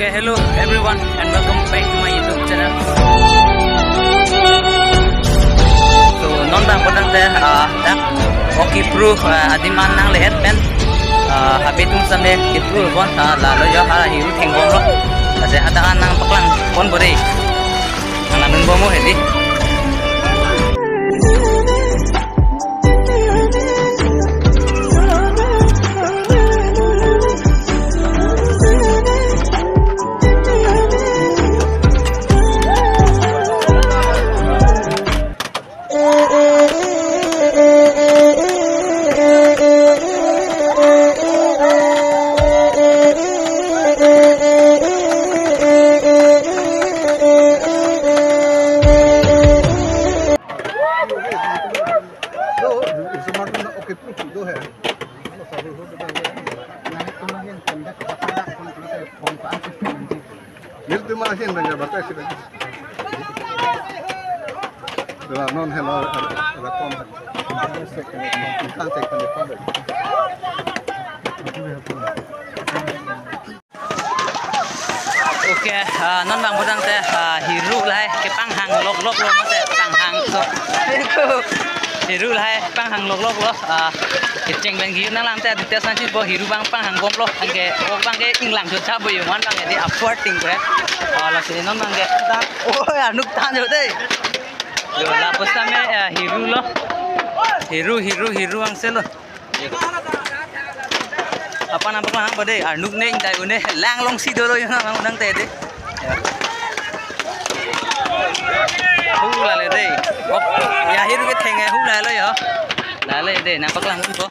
Okay, hello everyone and welcome back to my YouTube channel. So non bang potang teh dak okay pro adiman nang lehet men habitung sampai itu bon lalu yo hiu thengbom lo ase hadakan nang paklang bon bore nang nungbomo hedi Oke, non bang potang teh hiru lah ke panghang lok lo mate panghang so hiru lah panghang lok lo keceng bang hiu nang lang teh di tes nanti bo hiru bang panghang bom lo angke bang ke inglang jo cha bo yo man bang di upward ting bre la sini non bang ke tan oh anuk tan jo deh yo la posta me hiru lo hiru ang selo apa nampak lang pada anuk ne intai une lang long si dolo yo nang udang teh deh hula le deh ya hiru ke thenge hula lo yo lale deh nampak lang ko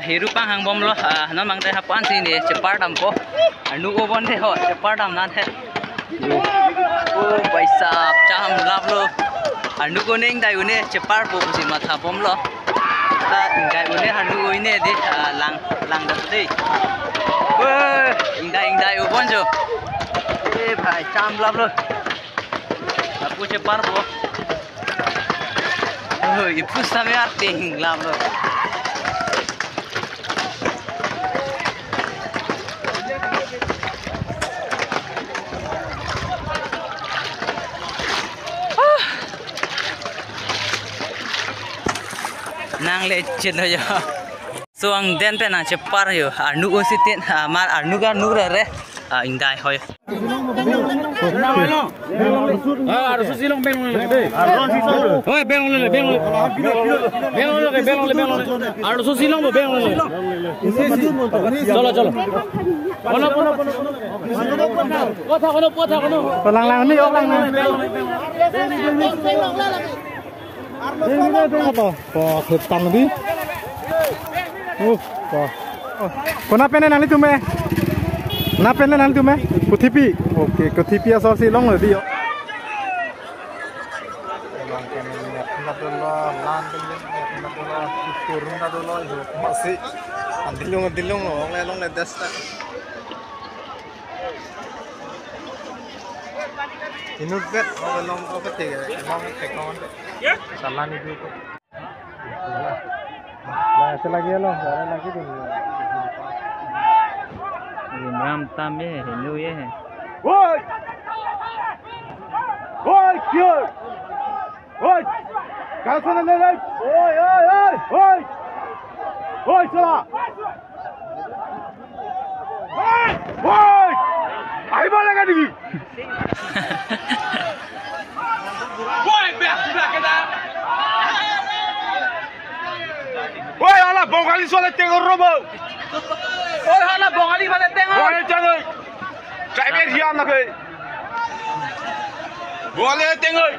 hiru panghang bom lo non mang teh hapan sini cepar dam ko anuk obon deh ho cepar dam na teh oh baisap cham lap lo anuk ko ne intai une cepar bo si matha bom lo ingai une handu ini di lang dah tadi. Wah, ingai ubon jo. Bhai cham lap lo. Aku cepar bo. Oh, ipu sampai arting lap lo. Nang lecet aja. So ang den pe nang cepar yo. Arnu ko sitin mar arnu ka nur re. Indai hoy. Arsu silong beng le. Hoy beng le. Arsu silong bo beng le. Cholo. Kono. Kotha kono. Lang ni ok lang. Hitam lebih. Kenapa nanti tu me? Kenapa nanti tu me? Kutipi. Oke, kutipi asal silong lebih yo. Masih dilung long le desta. Inut bet long apa tiga long tekon salah nih itu lah selagi lo lagi tuh ram tam ye hello ye woi kill woi kau sana le woi salah woi ayo boleh kan ini woi biar kita woi ala bongali soalnya tengok robo woi ala bongali balik tengok woi jangan cai biar hiam lagi boleh tengok